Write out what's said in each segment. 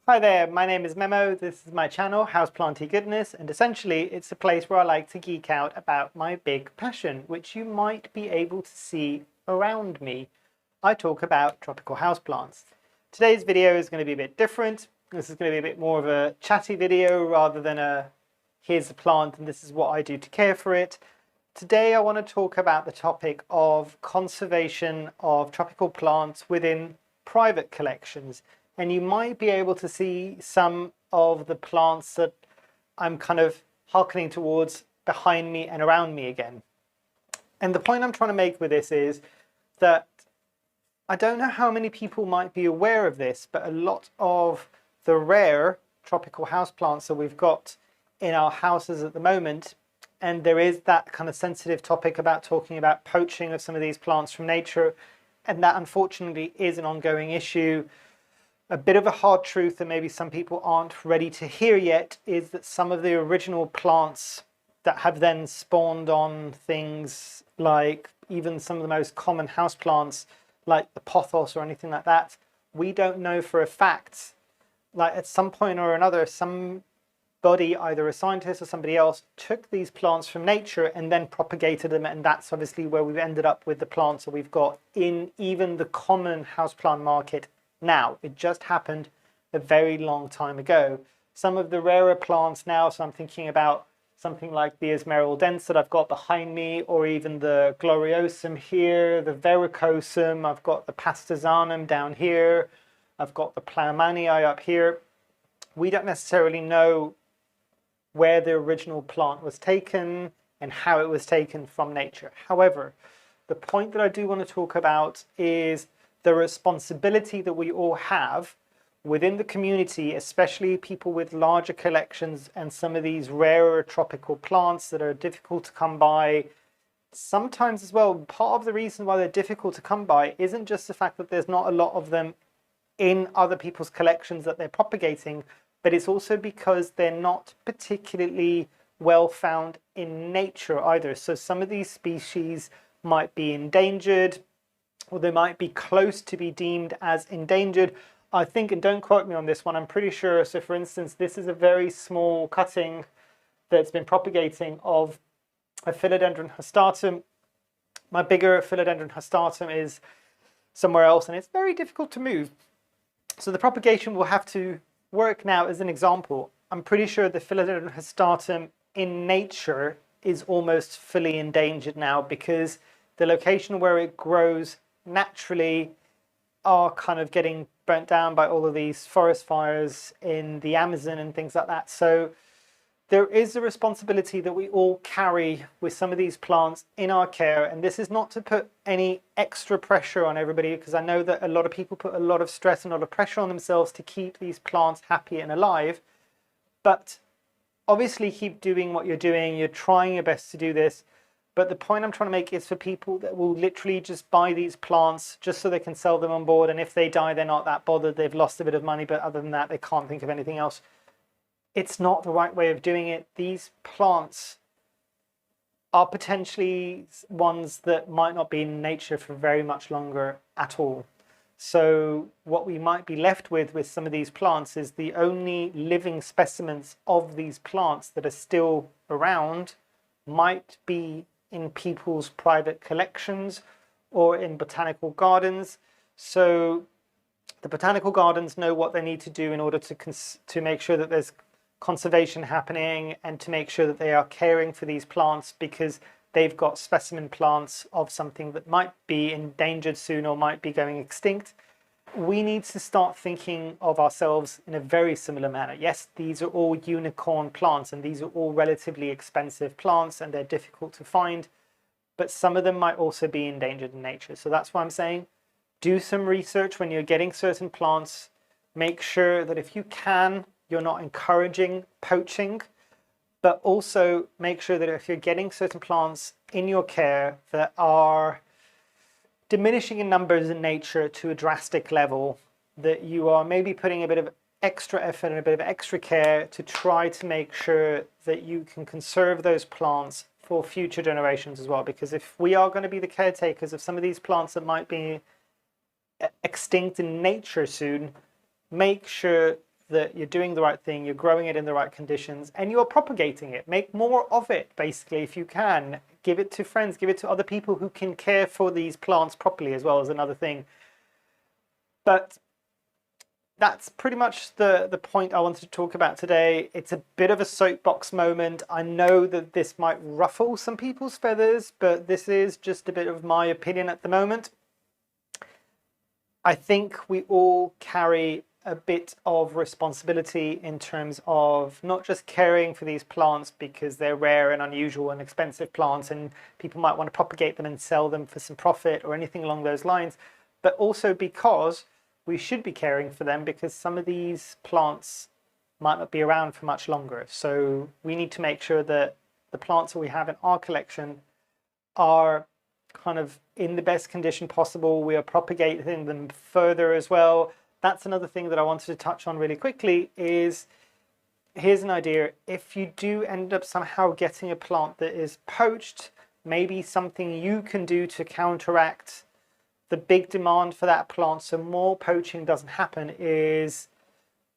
Hi there, my name is Memo, this is my channel, Houseplanty Goodness, and essentially it's a place where I like to geek out about my big passion, which you might be able to see around me. I talk about tropical houseplants. Today's video is going to be a bit different. This is going to be a bit more of a chatty video rather than a here's a plant and this is what I do to care for it. Today I want to talk about the topic of conservation of tropical plants within private collections. And you might be able to see some of the plants that I'm kind of hearkening towards behind me and around me again. And the point I'm trying to make with this is that I don't know how many people might be aware of this, but a lot of the rare tropical houseplants that we've got in our houses at the moment, and there is that kind of sensitive topic about talking about poaching of some of these plants from nature, and that unfortunately is an ongoing issue. A bit of a hard truth that maybe some people aren't ready to hear yet is that some of the original plants that have then spawned on things like even some of the most common houseplants like the pothos or anything like that, we don't know for a fact. Like at some point or another, somebody, either a scientist or somebody else, took these plants from nature and then propagated them, and that's obviously where we've ended up with the plants that we've got in even the common houseplant market now. It just happened a very long time ago. Some of the rarer plants now, so I'm thinking about something like the Esmeraldense that I've got behind me, or even the Gloriosum here, the Verrucosum, I've got the Pastasanum down here, I've got the Ploumanii up here. We don't necessarily know where the original plant was taken and how it was taken from nature. However, the point that I do want to talk about is the responsibility that we all have within the community, especially people with larger collections and some of these rarer tropical plants that are difficult to come by. Sometimes as well, part of the reason why they're difficult to come by isn't just the fact that there's not a lot of them in other people's collections that they're propagating, but it's also because they're not particularly well found in nature either. So some of these species might be endangered, or they might be close to be deemed as endangered. I think, and don't quote me on this one, I'm pretty sure. So for instance, this is a very small cutting that's been propagating of a Philodendron hastatum. My bigger Philodendron hastatum is somewhere else, and it's very difficult to move. So the propagation will have to work now as an example. I'm pretty sure the Philodendron hastatum in nature is almost fully endangered now because the location where it grows naturally are kind of getting burnt down by all of these forest fires in the Amazon and things like that. So there is a responsibility that we all carry with some of these plants in our care, and this is not to put any extra pressure on everybody, because I know that a lot of people put a lot of stress and a lot of pressure on themselves to keep these plants happy and alive. But obviously keep doing what you're doing, you're trying your best to do this. But the point I'm trying to make is for people that will literally just buy these plants just so they can sell them on board, and if they die, they're not that bothered, they've lost a bit of money, but other than that, they can't think of anything else. It's not the right way of doing it. These plants are potentially ones that might not be in nature for very much longer at all. So what we might be left with some of these plants is the only living specimens of these plants that are still around might be in people's private collections or in botanical gardens. So the botanical gardens know what they need to do in order to make sure that there's conservation happening and to make sure that they are caring for these plants, because they've got specimen plants of something that might be endangered soon or might be going extinct. We need to start thinking of ourselves in a very similar manner. Yes, these are all unicorn plants and these are all relatively expensive plants and they're difficult to find, but some of them might also be endangered in nature. So that's why I'm saying do some research when you're getting certain plants. Make sure that if you can, you're not encouraging poaching, but also make sure that if you're getting certain plants in your care that are diminishing in numbers in nature to a drastic level, that you are maybe putting a bit of extra effort and a bit of extra care to try to make sure that you can conserve those plants for future generations as well. Because if we are going to be the caretakers of some of these plants that might be extinct in nature soon, make sure that you're doing the right thing, you're growing it in the right conditions, and you're propagating it. Make more of it, basically, if you can. Give it to friends, give it to other people who can care for these plants properly as well, as another thing. But that's pretty much the point I wanted to talk about today. It's a bit of a soapbox moment. I know that this might ruffle some people's feathers, but this is just a bit of my opinion at the moment. I think we all carry a bit of responsibility in terms of not just caring for these plants because they're rare and unusual and expensive plants and people might want to propagate them and sell them for some profit or anything along those lines, but also because we should be caring for them because some of these plants might not be around for much longer. So we need to make sure that the plants that we have in our collection are kind of in the best condition possible. We are propagating them further as well. That's another thing that I wanted to touch on really quickly is, here's an idea. If you do end up somehow getting a plant that is poached, maybe something you can do to counteract the big demand for that plant so more poaching doesn't happen is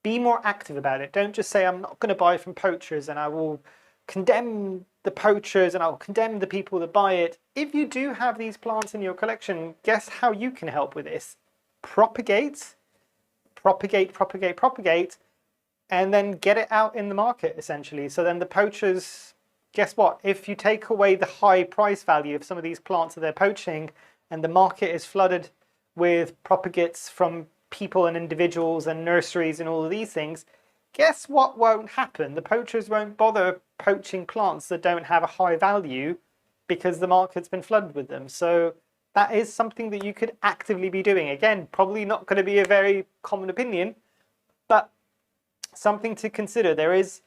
be more active about it. Don't just say, I'm not going to buy from poachers and I will condemn the poachers and I'll condemn the people that buy it. If you do have these plants in your collection, guess how you can help with this? Propagate, propagate, propagate, propagate, and then get it out in the market, essentially. So then the poachers, guess what? If you take away the high price value of some of these plants that they're poaching, and the market is flooded with propagates from people and individuals and nurseries and all of these things, guess what won't happen? The poachers won't bother poaching plants that don't have a high value because the market's been flooded with them. So that is something that you could actively be doing. Again, probably not going to be a very common opinion, but something to consider. There is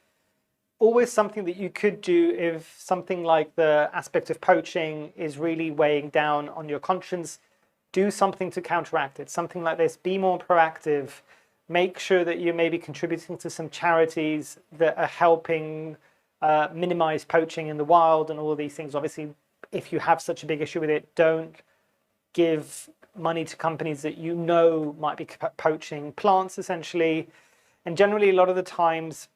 always something that you could do if something like the aspect of poaching is really weighing down on your conscience. Do something to counteract it. Something like this. Be more proactive. Make sure that you're maybe contributing to some charities that are helping minimize poaching in the wild and all of these things. Obviously, if you have such a big issue with it, don't give money to companies that you know might be poaching plants, essentially. And generally, a lot of the times,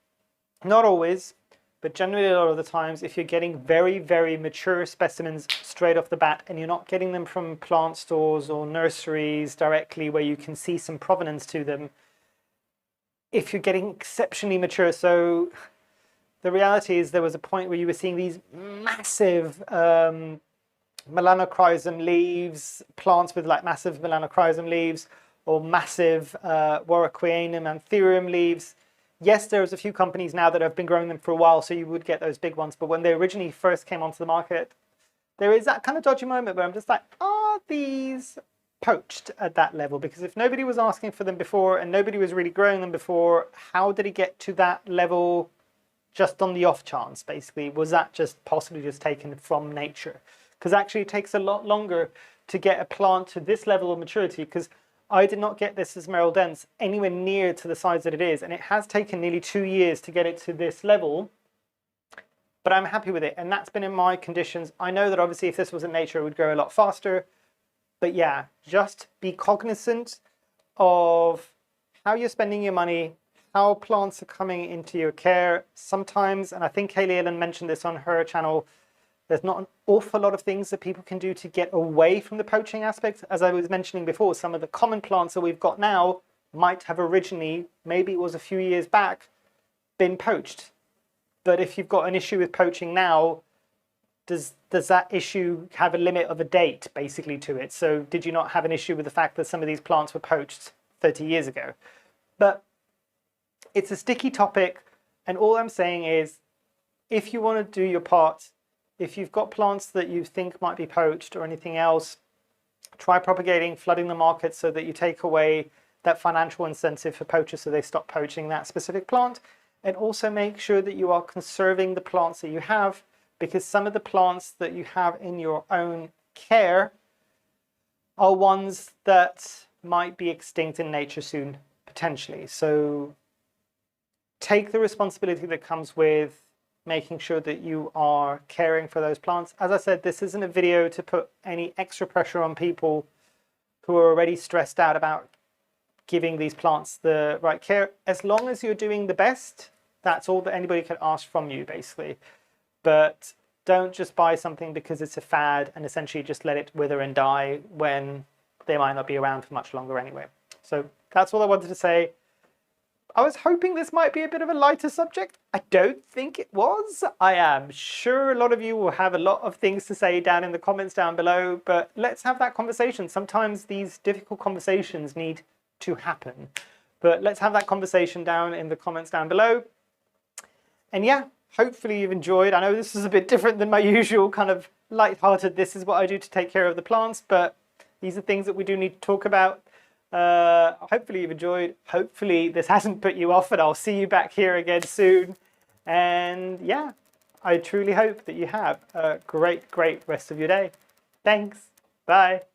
not always, but generally a lot of the times, if you're getting very, very mature specimens straight off the bat and you're not getting them from plant stores or nurseries directly where you can see some provenance to them, if you're getting exceptionally mature, so the reality is there was a point where you were seeing these massive melanochrysum leaves, plants with like massive melanochrysum leaves or massive Warocqueanum anthurium leaves. Yes, there's a few companies now that have been growing them for a while, so you would get those big ones. But when they originally first came onto the market, there is that kind of dodgy moment where I'm just like, are these poached at that level? Because if nobody was asking for them before and nobody was really growing them before, how did it get to that level just on the off chance, basically? Was that just possibly just taken from nature? Because actually it takes a lot longer to get a plant to this level of maturity, because I did not get this Esmeralda dense anywhere near to the size that it is, and it has taken nearly 2 years to get it to this level, but I'm happy with it, and that's been in my conditions. I know that obviously if this was in nature, it would grow a lot faster, but yeah, just be cognizant of how you're spending your money, how plants are coming into your care. Sometimes, and I think Hayley Ellen mentioned this on her channel, there's not an awful lot of things that people can do to get away from the poaching aspect. As I was mentioning before, some of the common plants that we've got now might have originally, maybe it was a few years back, been poached. But if you've got an issue with poaching now, does that issue have a limit of a date, basically, to it? So did you not have an issue with the fact that some of these plants were poached 30 years ago? But it's a sticky topic, and all I'm saying is, if you want to do your part, if you've got plants that you think might be poached or anything else, try propagating, flooding the market so that you take away that financial incentive for poachers so they stop poaching that specific plant. And also make sure that you are conserving the plants that you have, because some of the plants that you have in your own care are ones that might be extinct in nature soon, potentially. So take the responsibility that comes with making sure that you are caring for those plants. As I said, this isn't a video to put any extra pressure on people who are already stressed out about giving these plants the right care. As long as you're doing the best, that's all that anybody can ask from you, basically. But don't just buy something because it's a fad and essentially just let it wither and die when they might not be around for much longer anyway. So that's all I wanted to say. I was hoping this might be a bit of a lighter subject. I don't think it was. I am sure a lot of you will have a lot of things to say down in the comments down below, but let's have that conversation. Sometimes these difficult conversations need to happen. But let's have that conversation down in the comments down below. And yeah, hopefully you've enjoyed. I know this is a bit different than my usual kind of light-hearted, this is what I do to take care of the plants, but these are things that we do need to talk about. Hopefully you've enjoyed. Hopefully this hasn't put you off, and I'll see you back here again soon. And yeah, I truly hope that you have a great rest of your day. Thanks. Bye.